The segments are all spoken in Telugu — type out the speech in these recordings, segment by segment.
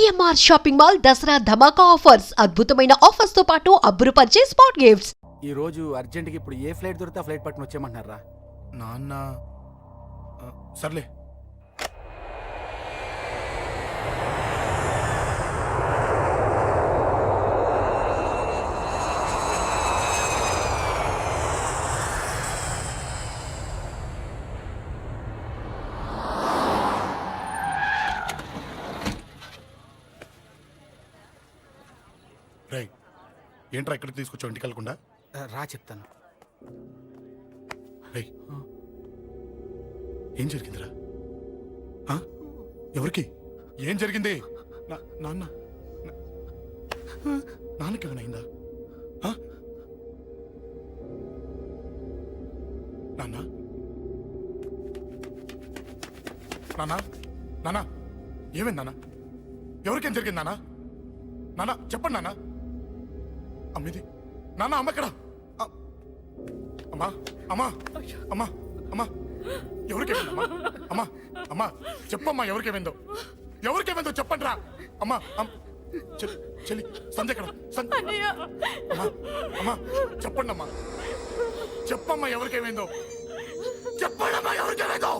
సిఎంఆర్ షాపింగ్ మాల్ దసరా ధమాకా ఆఫర్స్ అద్భుతమైన ఆఫర్స్ తో పాటు అబ్బురుపరిచే స్పాట్ గిఫ్ట్స్. ఈ రోజు అర్జెంట్కి ఇప్పుడు ఏ ఫ్లైట్ దొరికితే ఆ ఫ్లైట్ పట్టుకుని వచ్చేయమంటున్నారా? నాన్న సర్లే. రై ఏంట్రా ఇక్కడికి తీసుకొచ్చావు ఇంటికి వెళ్ళకుండా? రా చెప్తాను. రై ఏం జరిగిందిరా? ఎవరికి ఏం జరిగింది? నాన్న నాన్నకి ఏమైనా అయిందా? నాన్న నాన్న నాన్న ఏమైంది నాన్న? ఎవరికేం జరిగింది నాన్న? నాన్న చెప్పండి నాన్న. అమ్మిది నాన్న అమ్మ ఎక్కడ? అమ్మా అమ్మా అమ్మా అమ్మా ఎవరికేమైందమ్మా? అమ్మా అమ్మా చెప్పమ్మా ఎవరికేమైందో? ఎవరికేమైందో చెప్పండి రా. అమ్మా చెల్లి సంధ్య ఎక్కడ? అమ్మా అమ్మా చెప్పండి అమ్మా. చెప్పమ్మా ఎవరికేమైందో? చెప్పండి అమ్మా ఎవరికేమైందో?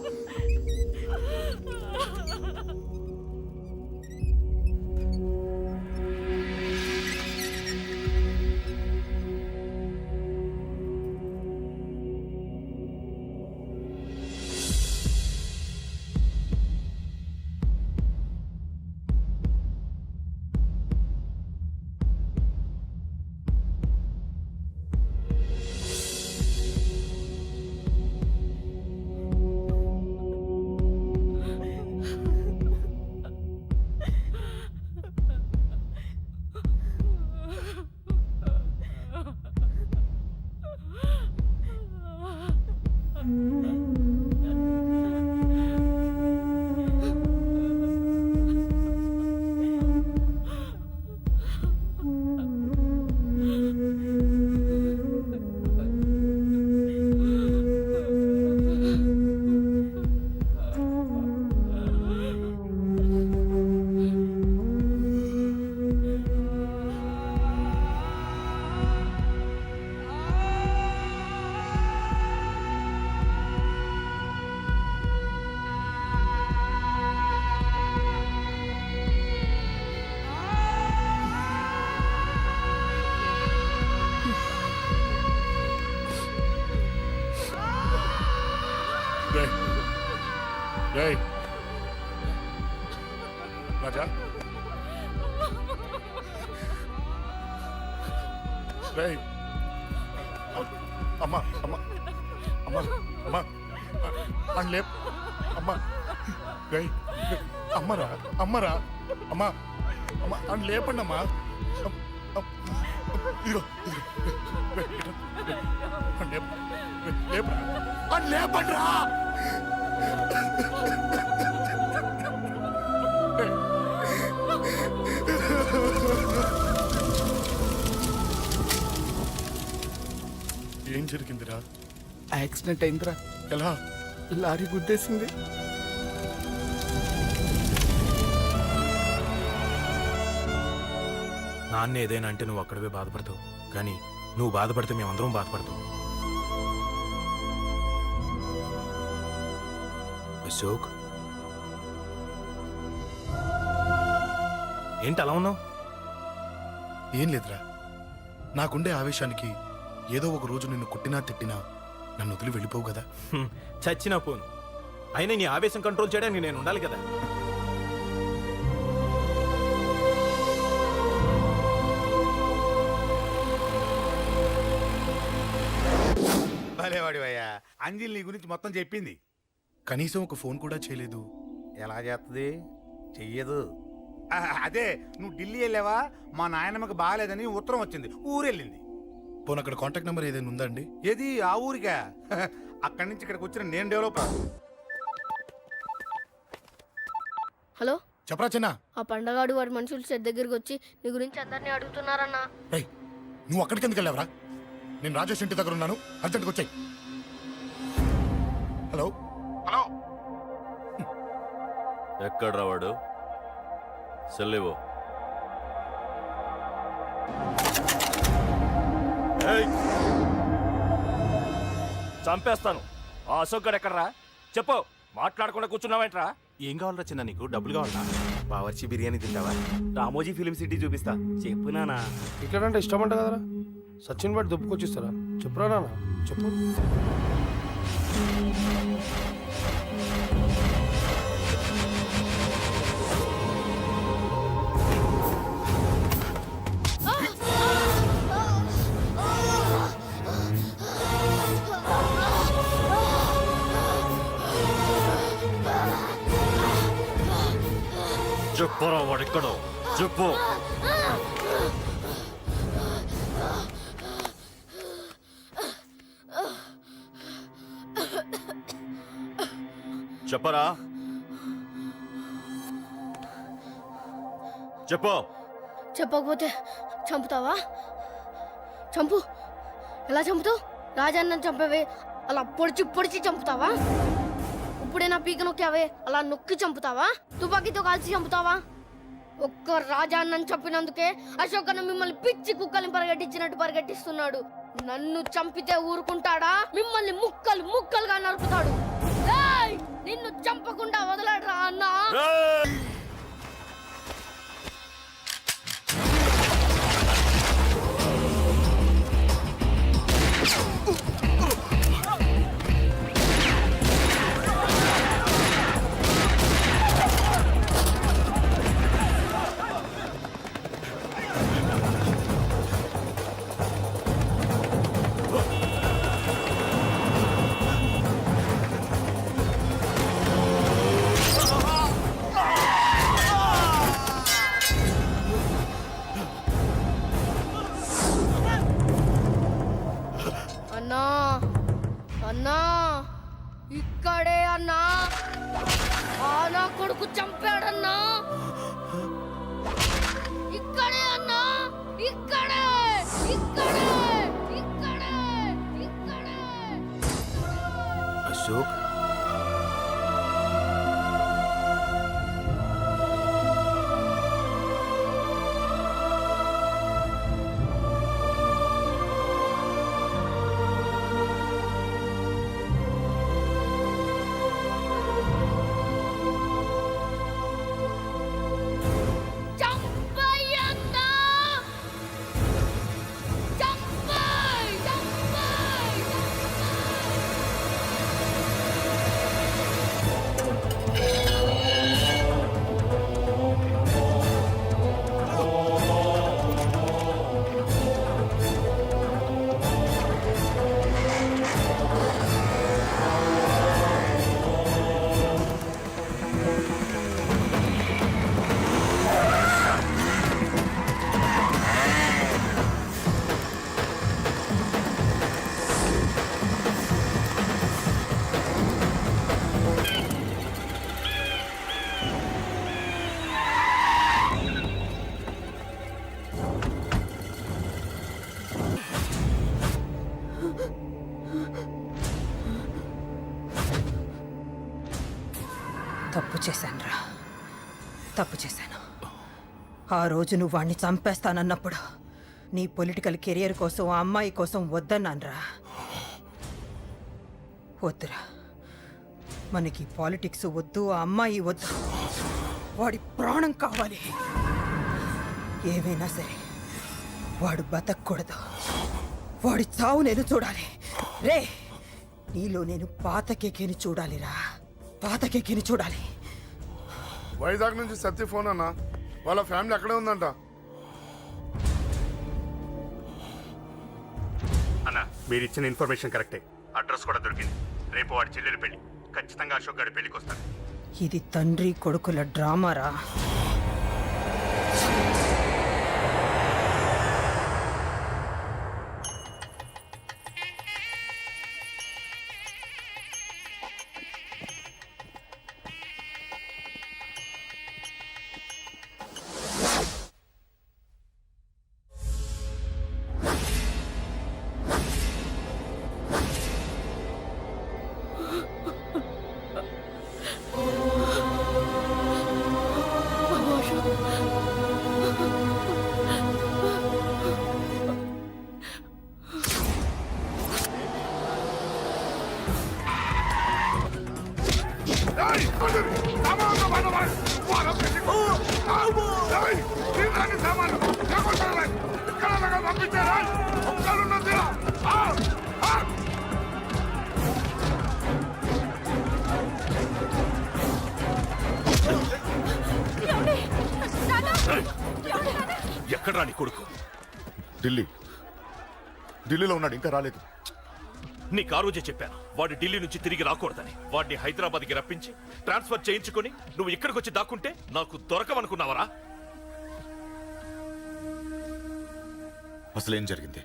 రాజా అమ్మా అమ్మా అమ్మా అమ్మా అని లేప్ అమ్మా అమ్మరా అమ్మరా అమ్మా అమ్మా అని లేపండి అమ్మా. ఇదిగో లేపరా అని లేపండి రా. ఏం జరిగిందిరా? యాక్సిడెంట్ అయిందిరా. ఎలా? లారీ గుద్దేసింది. నాన్న ఏదైనా అంటే నువ్వు అక్కడవే బాధపడతావు, కానీ నువ్వు బాధపడితే మేమందరం బాధపడతాం. అశోక్ ఏంటి అలా ఉన్నావు? ఏం లేదురా, నాకుండే ఆవేశానికి ఏదో ఒక రోజు నిన్ను కొట్టినా తిట్టినా నన్ను వదిలి వెళ్ళిపోవు కదా. చచ్చినా పోను, అయినా నీ ఆవేశం కంట్రోల్ చేయడానికి నేను ఉండాలి కదా. భలేవాడివయ్యా, అంజలి నీ గురించి మొత్తం చెప్పింది. కనీసం ఒక ఫోన్ కూడా చేయలేదు. ఎలా చేస్తుంది? చెయ్యదు. అదే నువ్వు ఢిల్లీ వెళ్ళావా, మా నాయనమ్మకి బాగాలేదని ఉత్తరం వచ్చింది, ఊరెళ్ళింది. పోనీ అక్కడ కాంటాక్ట్ నెంబర్ ఏదైనా ఉందా అండి? ఏది ఆ ఊరికా? అక్కడి నుంచి ఇక్కడికి వచ్చిన నేను డెవలప్. హలో చెప్పరా చిన్న. ఆ పండగాడు వాడి మనుషులు సెట్ దగ్గరికి వచ్చి నీ గురించి అందరినీ అడుగుతున్నారన్నా. నువ్వు అక్కడికి ఎందుకు వెళ్ళావరా? నేను రాజేష్ ఇంటి దగ్గర ఉన్నాను, అర్జెంట్గా వచ్చాయి. హలో హలో ఎక్కడ్రా వాడు? సెల్లేవో చంపేస్తాను. ఆ అశోక్ గడు ఎక్కడ్రా? చెప్పు. మాట్లాడకుండా కూర్చున్నావేంట్రా? ఏం కావాలరా చిన్న నీకు డబ్బులు కావాలా బావర్చి బిర్యానీ తింటావా రామోజీ ఫిలిం సిటీ చూపిస్తా. చెప్పు నానా. ఇక్కడ అంటే ఇష్టం అంట కదరా, సచిన్ బట్టి దుప్పుకొచ్చిస్తారా? చెప్పురా నాన్న, చెప్పు. చెప్పరా వాడెక్కడో చెప్పు. చెప్పరా చెప్పు. చెప్పకపోతే చంపుతావా? చంపు. ఎలా చంపుతావు? రాజాన్నని చంపవే అలా పొడిచి పొడిచి చంపుతావా? ఇప్పుడైనా పీక నొక్కావే అలా నొక్కి చంపుతావా? తుపాకీతో కాల్చి చంపుతావా? ఒక్క రాజాన్నని చంపినందుకే అశోక్ అన్న మిమ్మల్ని పిచ్చి కుక్కల్ని పరిగెట్టించినట్టు పరిగెట్టిస్తున్నాడు. నన్ను చంపితే ఊరుకుంటాడా? మిమ్మల్ని ముక్కలు ముక్కలుగా నరుకుతాడు. ఏయ్! నిన్ను చంపకుండా వదలడరా అన్నా. అన్నా అన్నా ఇక్కడే అన్నా. ఆ నా కొడుకు చంపాడన్నా. ఇక్కడే అన్నా. ఇక్కడే ఇక్కడే ఇక్కడే ఇక్కడే. అశోక్ చంపయ్యన్నా. చంపయ్ చంపయ్ తప్పు చేశానురా, తప్పు చేశాను. ఆ రోజు నువ్వు వాణ్ణి చంపేస్తానన్నప్పుడు నీ పొలిటికల్ కెరియర్ కోసం ఆ అమ్మాయి కోసం వద్దన్నానురా. వద్దురా, మనకి పాలిటిక్స్ వద్దు, ఆ అమ్మాయి వద్దు. వాడి ప్రాణం కావాలి. ఏమైనా సరే వాడు బతకూడదు. వాడి చావు నేను చూడాలి. రే, నీలో నేను పాత కేకేని చూడాలిరా, పాత కేకేని చూడాలి. వైజాగ్ నుంచి సత్య ఫోన్ అన్న, వాళ్ళ ఫ్యామిలీ అక్కడే ఉందంట. అన్న మీరు ఇచ్చిన ఇన్ఫర్మేషన్ కరెక్టే. అడ్రస్ కూడా దొరికింది. రేపు వాడి చెల్లెలి పెళ్లి. ఖచ్చితంగా అశోక్ గారి పెళ్లికి వస్తాను. ఇది తండ్రి కొడుకుల డ్రామారా. బాబు అశోక్ ఎక్కడ్రా నీ కొడుకు? ఢిల్లీలో ఉన్నాడు, ఇంకా రాలేదు. నీకు ఆ రోజే చెప్పాను వాడు ఢిల్లీ నుంచి తిరిగి రాకూడదని. వాడిని హైదరాబాద్కి రప్పించి ట్రాన్స్ఫర్ చేయించుకొని నువ్వు ఇక్కడికి వచ్చి దాక్కుంటే నాకు దొరకవనుకున్నావరా? అసలేం జరిగింది?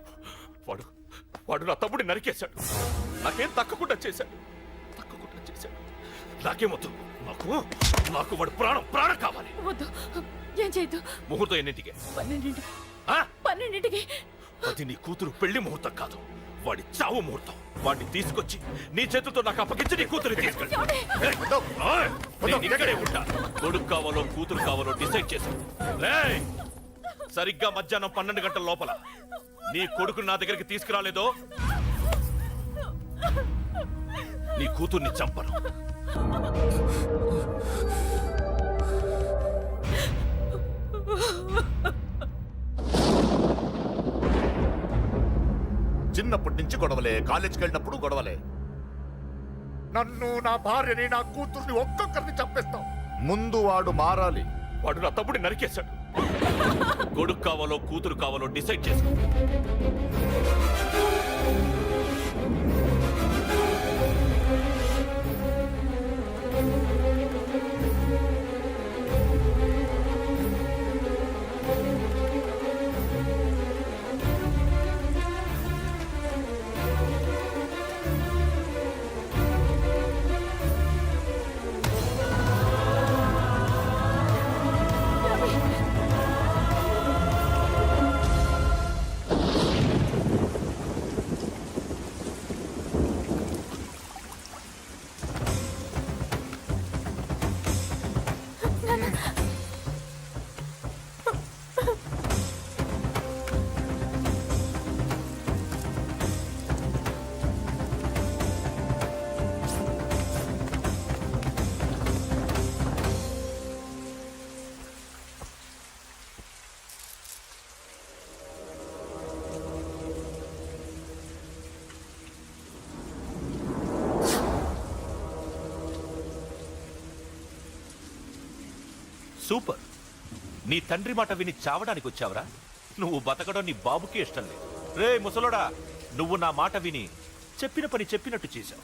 వాడు వాడు నా తమ్ముడిని నరికేశాడు. నాకేం తక్కకుండా చేశాడు. నాకేమొద్దు. నాకు వాడు ప్రాణం కావాలి. వద్దు, ఏం చేయొద్దు. ముహూర్తం ఎన్నింటికి? 12ంటికి. అది నీ కూతురు పెళ్లి ముహూర్తం కాదు, వాడి చావు ముహూర్తం. వాడిని తీసుకొచ్చి నీ చేతులతో నాకు అప్పగించి నీ కూతురు తీసుకెళ్ళి. నేను ఇక్కడే ఉంటా. కొడుకు కావాలో కూతురు కావాలో డిసైడ్ చేశాను. సరిగ్గా మధ్యాహ్నం 12 గంటల లోపల నీ కొడుకు నా దగ్గరికి తీసుకురాలేదో నీ కూతుర్ని చంపను. చిన్నప్పటి నుంచి గొడవలే, కాలేజీకి వెళ్ళినప్పుడు గొడవలే. నన్ను, నా భార్యని, నా కూతుర్ని ఒక్కొక్కరిని చంపేస్తాం. ముందు వాడు మారాలి. వాడు నా తమ్ముడిని నరికేశాడు. కొడుకు కావాలో కూతురు కావాలో డిసైడ్ చేసుకో. సూపర్. నీ తండ్రి మాట విని చావడానికి వచ్చావరా? నువ్వు బతకడం నీ బాబుకి ఇష్టం లేదు. రే ముసలోడా, నువ్వు నా మాట విని చెప్పిన పని చెప్పినట్టు చేశావు.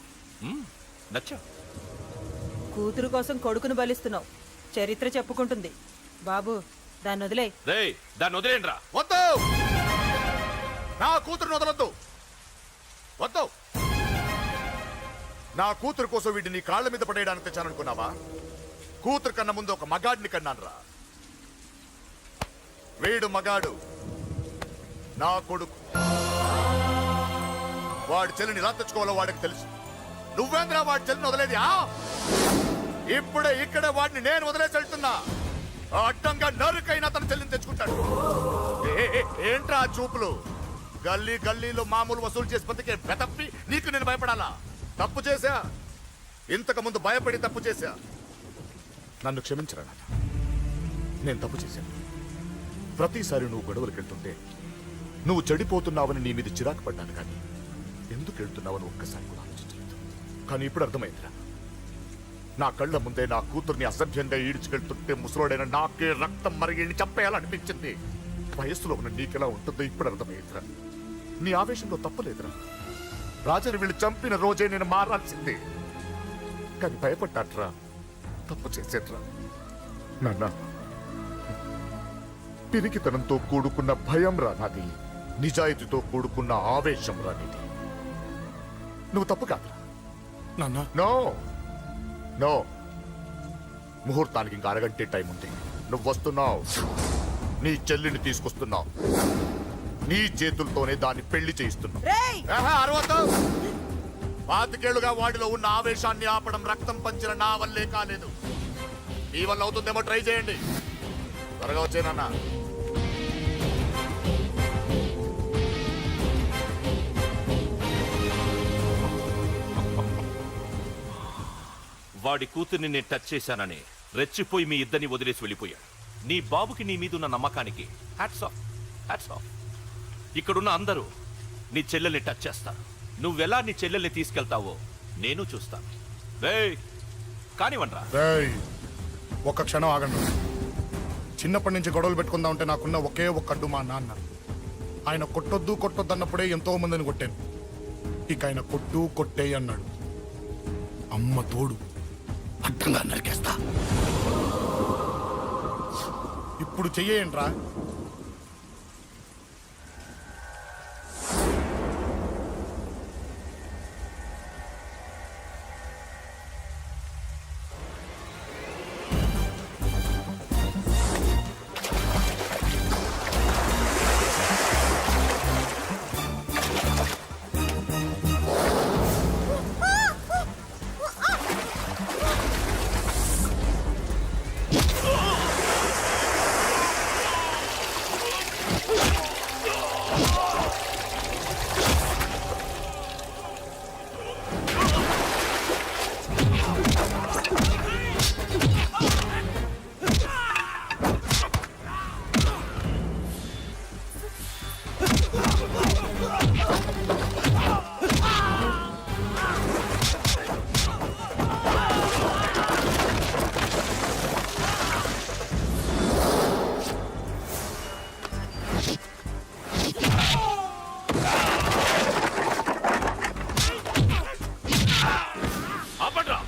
నచ్చా. కూతురు కోసం కొడుకును బలిస్తున్నావు. చరిత్ర చెప్పుకుంటుంది. బాబు, దాన్ని వదిలే. రే దాన్ని వదిలేండ్రా. వద్దు, నా కూతురుని వదలొద్దు. వద్దు. నా కూతురు కోసం వీడిని నీ కాళ్ళ మీద పడేయడానికి తెచ్చాననుకున్నావా? కూతురు కన్నా ముందు ఒక మగాడిని కన్నానురా. వీడు మగాడు, నా కొడుకు. వాడి చెల్లిని ఎలా తెచ్చుకోవాలో వాడికి తెలుసు. నువ్వేంద్రా వాడి చెల్లిని వదిలేది? ఇప్పుడే ఇక్కడే వాడిని నేను వదిలేసి వెళ్తున్నా. అడ్డంగా నరుకైనా తన చెల్లిని తెచ్చుకుంటాడు. ఏంట్రా చూపులు? గల్లీ గల్లీలో మామూలు వసూలు చేసి బతికే బెతప్పి నీకు నేను భయపడాలా? తప్పు చేశా, ఇంతకు ముందు భయపడి తప్పు చేశా. నన్ను క్షమించరా నాన్న, నేను తప్పు చేశాను. ప్రతిసారి నువ్వు గొడవలకు వెళ్తుంటే నువ్వు చెడిపోతున్నావని నీ మీద చిరాకు పడ్డాను, కానీ ఎందుకు వెళ్తున్నావని ఒక్కసారి కూడా ఆలోచించలేదు. కానీ ఇప్పుడు అర్థమైందిరా. నా కళ్ళ ముందే నా కూతుర్ని అసభ్యంగా ఈడ్చుకెళ్తుంటే ముసలోడైన నాకే రక్తం మరిగి చంపేయాలనిపించింది. వయస్సులో ఉన్న నీకెలా ఉంటుందో ఇప్పుడు అర్థమైందిరా. నీ ఆవేశంలో తప్పలేదురా. రాజని వీళ్ళు చంపిన రోజే నేను మారాల్సిందే, కానీ భయపడ్డాట్రా. తప్పు చేసేట్రా నాన్న. పిరికితనంతో కూడుకున్న భయం రా నాది, నిజాయితీతో కూడుకున్న ఆవేశం రా నీది. నువ్వు తప్పు కాదురా నాన్న. నో నో, ముహూర్తానికి ఇంకా అరగంటే టైం ఉంది. నువ్వు వస్తున్నావు, నీ చెల్లిని తీసుకొస్తున్నావు, నీ చేతులతోనే దాన్ని పెళ్లి చేయిస్తున్నావు. అరవద్దు. 25 ఏళ్లుగా వాడిలో ఉన్న ఆవేశాన్ని ఆపడం రక్తం పంచిన నా వల్లే కాలేదు. మీ వల్ల అవుతుందేమో ట్రై చేయండి. త్వరగా వచ్చేనన్నా. వాడి కూతుర్ని నేను టచ్ చేశానని రెచ్చిపోయి మీ ఇద్దరిని వదిలేసి వెళ్ళిపోయాడు. నీ బాబుకి నీ మీద ఉన్న నమ్మకానికి హ్యాట్స్ ఆఫ్, హ్యాట్స్ ఆఫ్. ఇక్కడున్న అందరూ నీ చెల్లెల్ని టచ్ చేస్తారు. నువ్వెలా నీ చెల్లెల్ని తీసుకెళ్తావో నేను చూస్తాను. కానివ్వండ్రా. ఒక్క క్షణం ఆగండి. చిన్నప్పటి నుంచి గొడవలు పెట్టుకుందాం అంటే నాకున్న ఒకే ఒక్క అడ్డు మా నాన్న. ఆయన కొట్టొద్దు కొట్టొద్దు అన్నప్పుడే ఎంతో మందిని కొట్టాను. ఇక ఆయన కొట్టు కొట్టేయి అన్నాడు. అమ్మ తోడు అడ్డంగా నరికేస్తా. ఇప్పుడు చెయ్యేయంట్రా. ఆపండ్రా.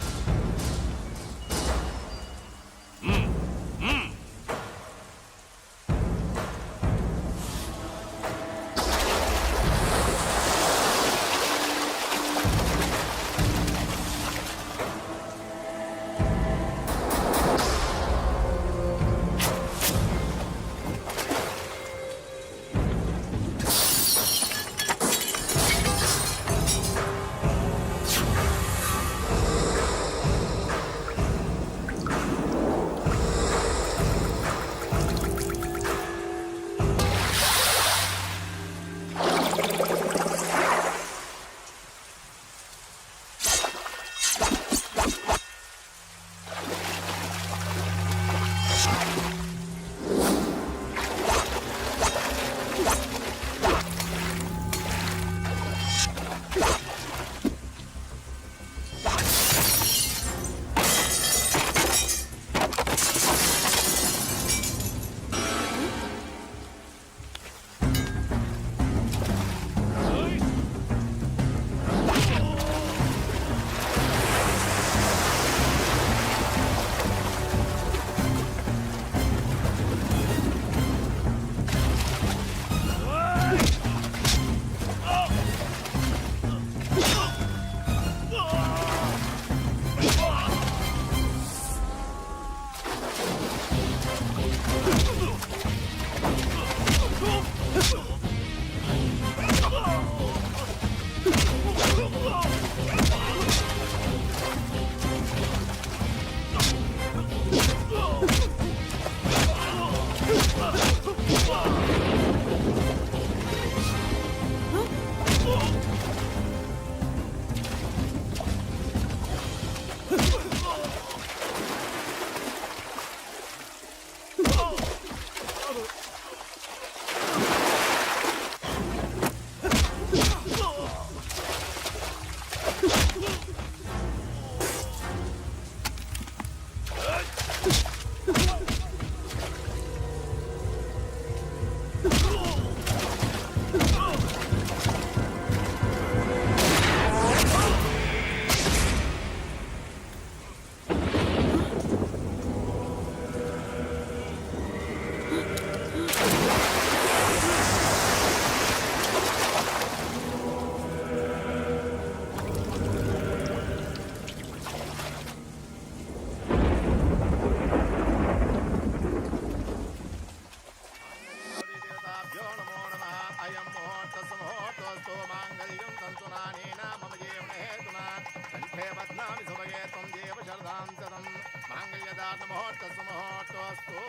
मांगल्यदान मुहूर्त सुमुहूर्तोस्तु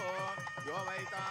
यो वैतां